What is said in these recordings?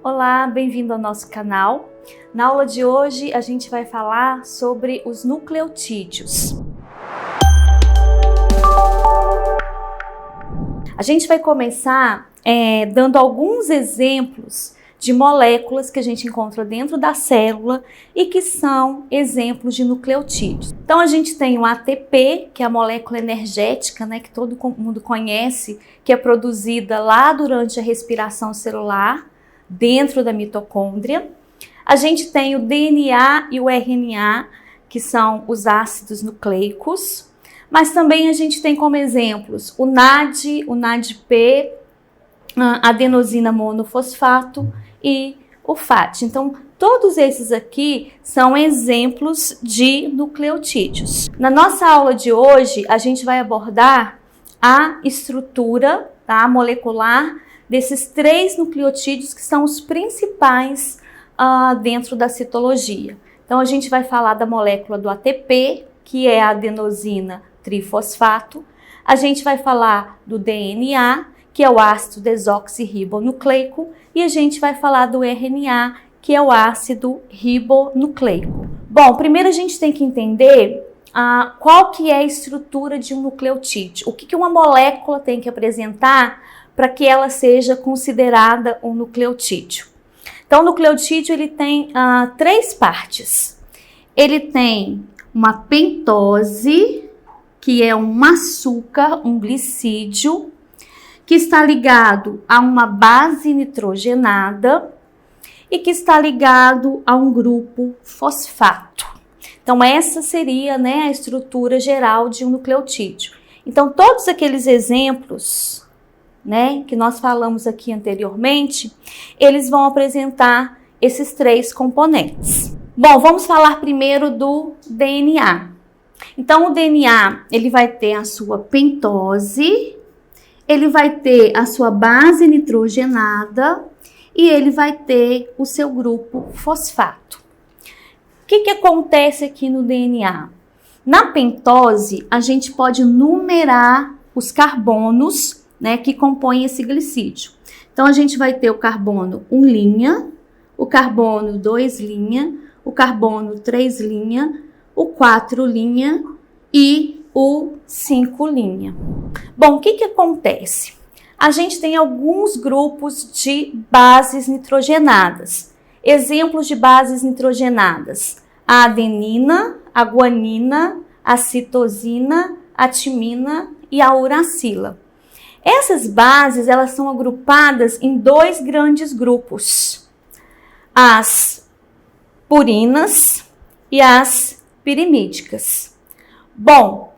Olá, bem-vindo ao nosso canal. Na aula de hoje a gente vai falar sobre os nucleotídeos. A gente vai começar dando alguns exemplos de moléculas que a gente encontra dentro da célula e que são exemplos de nucleotídeos. Então a gente tem o ATP, que é a molécula energética, né, que todo mundo conhece, que é produzida lá durante a respiração celular, dentro da mitocôndria. A gente tem o DNA e o RNA, que são os ácidos nucleicos, mas também a gente tem como exemplos o NAD, o NADP, a adenosina monofosfato e o FAT. Então, todos esses aqui são exemplos de nucleotídeos. Na nossa aula de hoje, a gente vai abordar a estrutura, molecular desses 3 nucleotídeos que são os principais dentro da citologia. Então, a gente vai falar da molécula do ATP, que é a adenosina trifosfato. A gente vai falar do DNA, que é o ácido desoxirribonucleico, e a gente vai falar do RNA, que é o ácido ribonucleico. Bom, primeiro a gente tem que entender qual que é a estrutura de um nucleotídeo. O que uma molécula tem que apresentar para que ela seja considerada um nucleotídeo. Então, o nucleotídeo ele tem 3 partes. Ele tem uma pentose, que é um açúcar, um glicídio, que está ligado a uma base nitrogenada e que está ligado a um grupo fosfato. Então, essa seria, a estrutura geral de um nucleotídeo. Então, todos aqueles exemplos que nós falamos aqui anteriormente, eles vão apresentar esses 3 componentes. Bom, vamos falar primeiro do DNA. Então, o DNA, ele vai ter a sua pentose, ele vai ter a sua base nitrogenada e ele vai ter o seu grupo fosfato. O que acontece aqui no DNA? Na pentose, a gente pode numerar os carbonos que compõem esse glicídio. Então, a gente vai ter o carbono 1', o carbono 2', o carbono 3', o 4' e o 5'. Bom, o que acontece? A gente tem alguns grupos de bases nitrogenadas. Exemplos de bases nitrogenadas: a adenina, a guanina, a citosina, a timina e a uracila. Essas bases, elas são agrupadas em 2 grandes grupos: as purinas e as pirimídicas. Bom,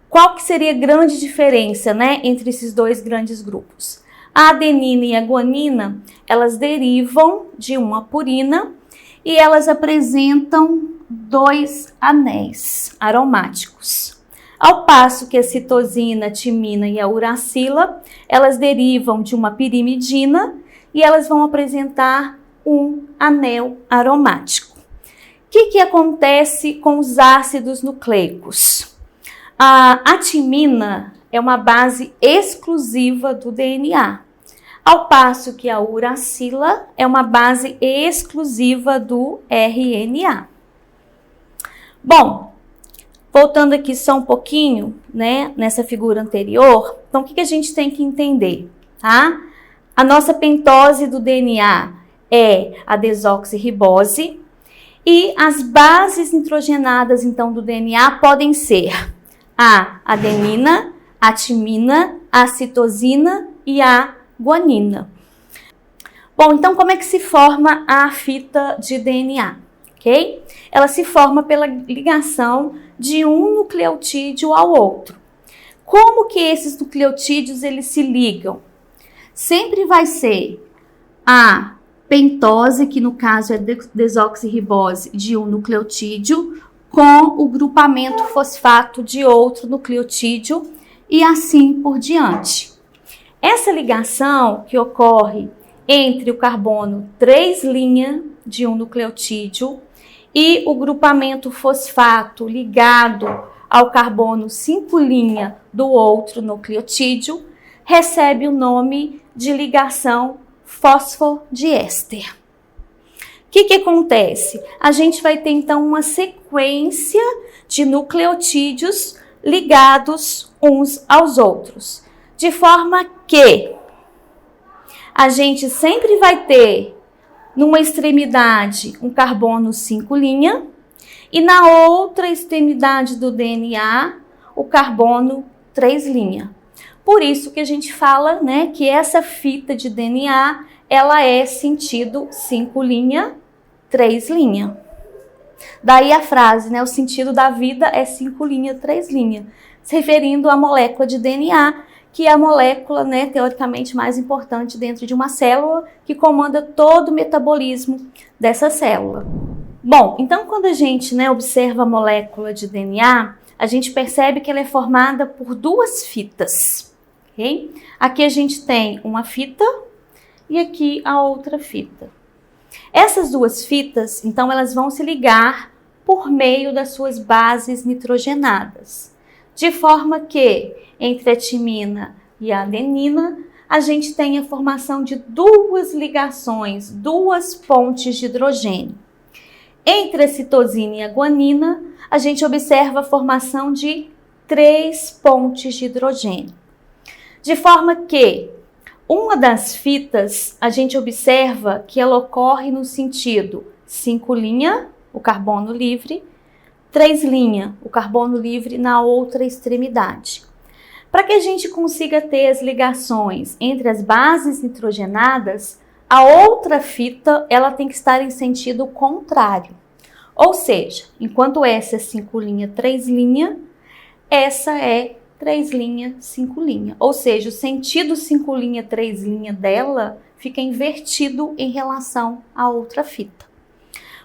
qual que seria a grande diferença, entre esses 2 grandes grupos? A adenina e a guanina, elas derivam de uma purina e elas apresentam 2 anéis aromáticos. Ao passo que a citosina, a timina e a uracila, elas derivam de uma pirimidina e elas vão apresentar um anel aromático. O que acontece com os ácidos nucleicos? A timina é uma base exclusiva do DNA, ao passo que a uracila é uma base exclusiva do RNA. Bom, voltando aqui só um pouquinho, nessa figura anterior, então o que a gente tem que entender, tá? A nossa pentose do DNA é a desoxirribose e as bases nitrogenadas, então, do DNA podem ser a adenina, a timina, a citosina e a guanina. Bom, então como é que se forma a fita de DNA, ok? Ela se forma pela ligação de um nucleotídeo ao outro. Como que esses nucleotídeos eles se ligam? Sempre vai ser a pentose, que no caso é desoxirribose de um nucleotídeo, com o grupamento fosfato de outro nucleotídeo e assim por diante. Essa ligação que ocorre entre o carbono 3' de um nucleotídeo e o grupamento fosfato ligado ao carbono 5' do outro nucleotídeo recebe o nome de ligação fosfodiéster. O que acontece? A gente vai ter então uma sequência de nucleotídeos ligados uns aos outros, de forma que a gente sempre vai ter numa extremidade um carbono 5' e na outra extremidade do DNA o carbono 3'. Por isso que a gente fala, né, que essa fita de DNA ela é sentido 5', 3'. Daí a frase, né, o sentido da vida é 5', 3', se referindo à molécula de DNA, que é a molécula, né, teoricamente mais importante dentro de uma célula, que comanda todo o metabolismo dessa célula. Bom, então quando a gente, né, observa a molécula de DNA, a gente percebe que ela é formada por duas fitas, ok? Aqui a gente tem uma fita e aqui a outra fita. Essas duas fitas, então, elas vão se ligar por meio das suas bases nitrogenadas, de forma que entre a timina e a adenina, a gente tem a formação de duas ligações, duas pontes de hidrogênio. Entre a citosina e a guanina, a gente observa a formação de 3 pontes de hidrogênio. De forma que uma das fitas, a gente observa que ela ocorre no sentido 5', o carbono livre, 3', o carbono livre na outra extremidade. Para que a gente consiga ter as ligações entre as bases nitrogenadas, a outra fita ela tem que estar em sentido contrário. Ou seja, enquanto essa é 5', 3', essa é 3', 5'. Ou seja, o sentido 5', 3' dela fica invertido em relação à outra fita.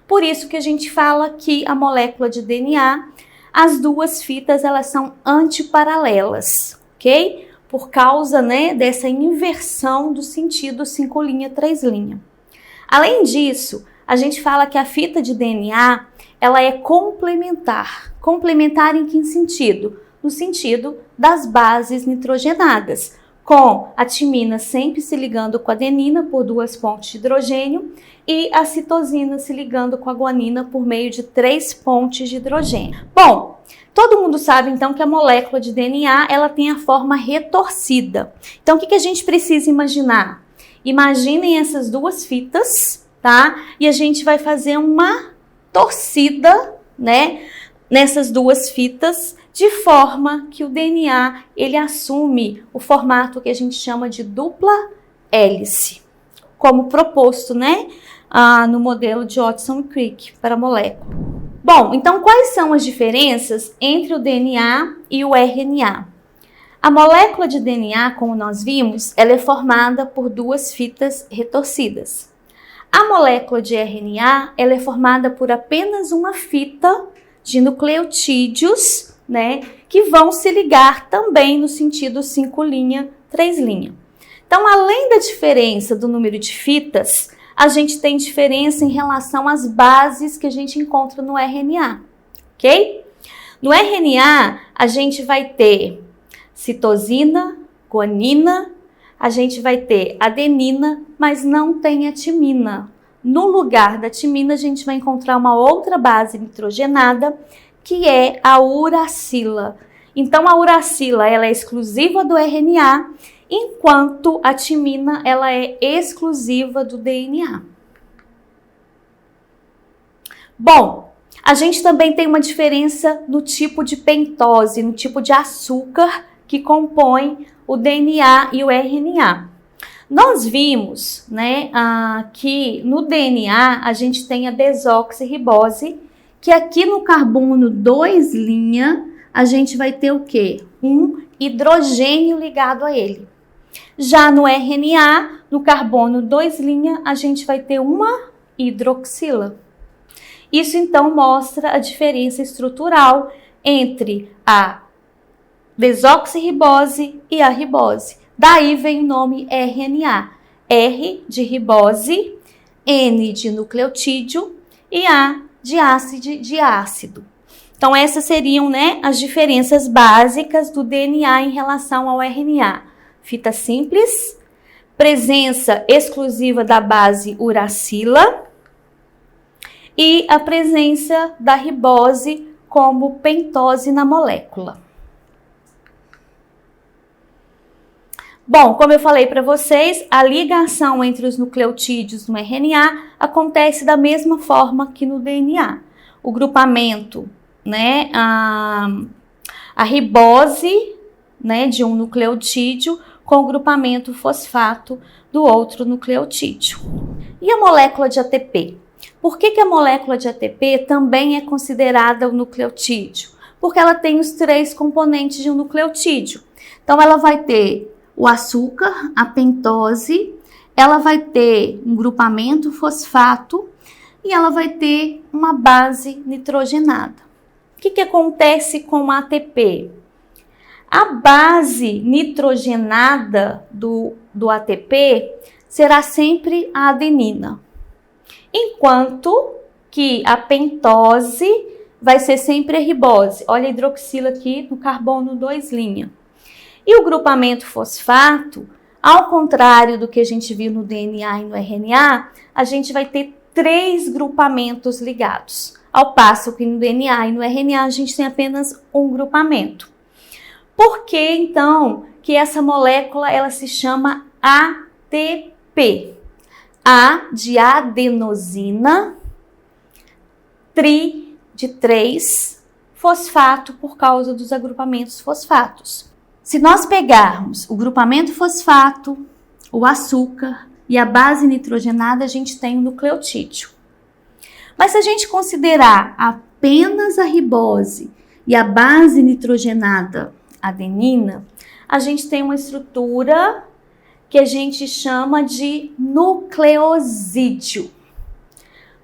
Por isso que a gente fala que a molécula de DNA, as duas fitas elas são antiparalelas, ok? Por causa, né, dessa inversão do sentido 5', 3'. Além disso, a gente fala que a fita de DNA ela é complementar. Complementar em que sentido? No sentido das bases nitrogenadas, com a timina sempre se ligando com a adenina por 2 pontes de hidrogênio e a citosina se ligando com a guanina por meio de 3 pontes de hidrogênio. Bom, todo mundo sabe então que a molécula de DNA ela tem a forma retorcida. Então o que a gente precisa imaginar? Imaginem essas duas fitas, tá? E a gente vai fazer uma torcida, né, nessas duas fitas, de forma que o DNA ele assume o formato que a gente chama de dupla hélice, como proposto, né, no modelo de Watson e Crick para a molécula. Bom, então quais são as diferenças entre o DNA e o RNA? A molécula de DNA, como nós vimos, ela é formada por duas fitas retorcidas. A molécula de RNA, ela é formada por apenas uma fita de nucleotídeos, né, que vão se ligar também no sentido 5', 3'. Então, além da diferença do número de fitas, a gente tem diferença em relação às bases que a gente encontra no RNA, ok? No RNA, a gente vai ter citosina, guanina, a gente vai ter adenina, mas não tem a timina. No lugar da timina, a gente vai encontrar uma outra base nitrogenada, que é a uracila. Então, a uracila ela é exclusiva do RNA, enquanto a timina ela é exclusiva do DNA. Bom, a gente também tem uma diferença no tipo de pentose, no tipo de açúcar que compõe o DNA e o RNA. Nós vimos, né, que no DNA a gente tem a desoxirribose, que aqui no carbono 2' a gente vai ter o quê? Um hidrogênio ligado a ele. Já no RNA, no carbono 2' a gente vai ter uma hidroxila. Isso então mostra a diferença estrutural entre a desoxirribose e a ribose. Daí vem o nome RNA. R de ribose, N de nucleotídeo e A de ácido. Então essas seriam, né, as diferenças básicas do DNA em relação ao RNA. Fita simples, presença exclusiva da base uracila e a presença da ribose como pentose na molécula. Bom, como eu falei para vocês, a ligação entre os nucleotídeos no RNA acontece da mesma forma que no DNA. O grupamento, né, a ribose, né, de um nucleotídeo com o grupamento fosfato do outro nucleotídeo. E a molécula de ATP? Por que a molécula de ATP também é considerada um nucleotídeo? Porque ela tem os 3 componentes de um nucleotídeo. Então, ela vai ter o açúcar, a pentose, ela vai ter um grupamento fosfato e ela vai ter uma base nitrogenada. O que acontece com a ATP? A base nitrogenada do ATP será sempre a adenina, enquanto que a pentose vai ser sempre a ribose. Olha a hidroxila aqui no carbono 2'. E o grupamento fosfato, ao contrário do que a gente viu no DNA e no RNA, a gente vai ter 3 grupamentos ligados, ao passo que no DNA e no RNA a gente tem apenas um grupamento. Por que, então, que essa molécula ela se chama ATP? A de adenosina, tri de 3, fosfato por causa dos agrupamentos fosfatos. Se nós pegarmos o grupamento fosfato, o açúcar e a base nitrogenada, a gente tem o nucleotídeo. Mas se a gente considerar apenas a ribose e a base nitrogenada, adenina, a gente tem uma estrutura que a gente chama de nucleosídeo.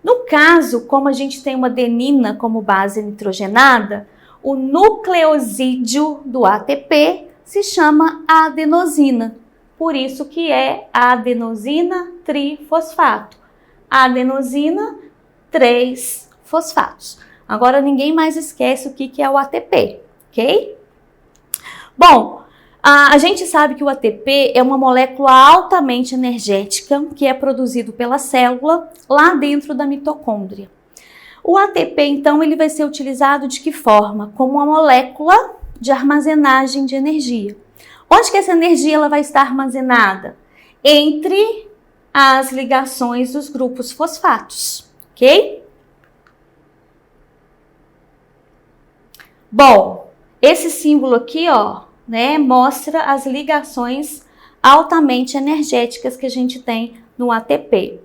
No caso, como a gente tem uma adenina como base nitrogenada, o nucleosídeo do ATP se chama adenosina. Por isso que é adenosina trifosfato. Adenosina 3 fosfatos. Agora ninguém mais esquece o que é o ATP, ok? Bom, a gente sabe que o ATP é uma molécula altamente energética que é produzido pela célula lá dentro da mitocôndria. O ATP, então, ele vai ser utilizado de que forma? Como uma molécula de armazenagem de energia. Onde que essa energia ela vai estar armazenada? Entre as ligações dos grupos fosfatos, ok? Bom, esse símbolo aqui, ó, né, mostra as ligações altamente energéticas que a gente tem no ATP.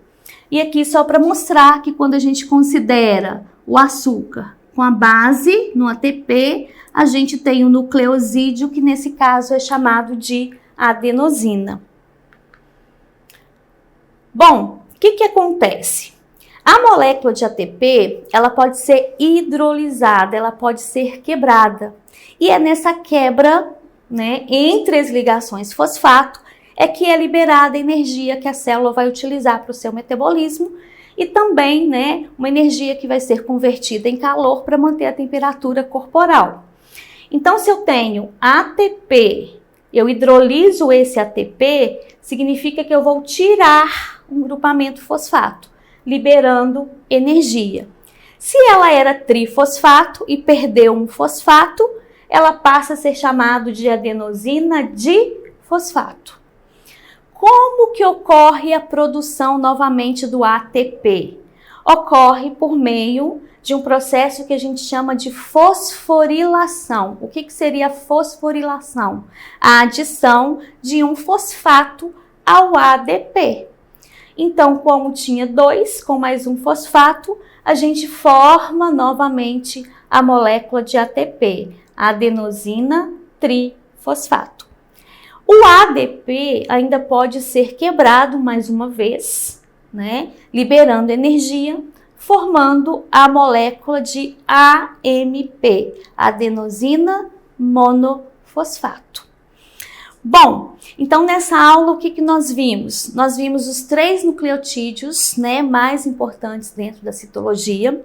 E aqui só para mostrar que quando a gente considera o açúcar com a base no ATP, a gente tem o nucleosídeo, que nesse caso é chamado de adenosina. Bom, o que acontece? A molécula de ATP, ela pode ser hidrolisada, ela pode ser quebrada. E é nessa quebra, né, entre as ligações fosfato, é que é liberada a energia que a célula vai utilizar para o seu metabolismo e também, né, uma energia que vai ser convertida em calor para manter a temperatura corporal. Então, se eu tenho ATP, eu hidroliso esse ATP, significa que eu vou tirar um grupamento fosfato, liberando energia. Se ela era trifosfato e perdeu um fosfato, ela passa a ser chamada de adenosina difosfato. Como que ocorre a produção novamente do ATP? Ocorre por meio de um processo que a gente chama de fosforilação. O que seria a fosforilação? A adição de um fosfato ao ADP. Então, como tinha 2 com mais um fosfato, a gente forma novamente a molécula de ATP, adenosina trifosfato. O ADP ainda pode ser quebrado mais uma vez, né, liberando energia, formando a molécula de AMP, adenosina monofosfato. Bom, então nessa aula o que nós vimos? Nós vimos os 3 nucleotídeos, né, mais importantes dentro da citologia.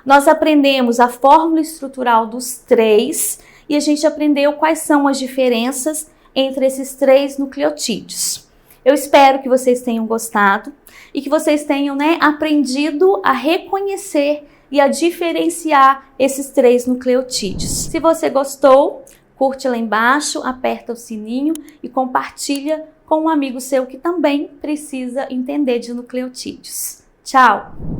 Nós aprendemos a fórmula estrutural dos 3 e a gente aprendeu quais são as diferenças entre esses 3 nucleotídeos. Eu espero que vocês tenham gostado e que vocês tenham, aprendido a reconhecer e a diferenciar esses 3 nucleotídeos. Se você gostou, curte lá embaixo, aperta o sininho e compartilha com um amigo seu que também precisa entender de nucleotídeos. Tchau!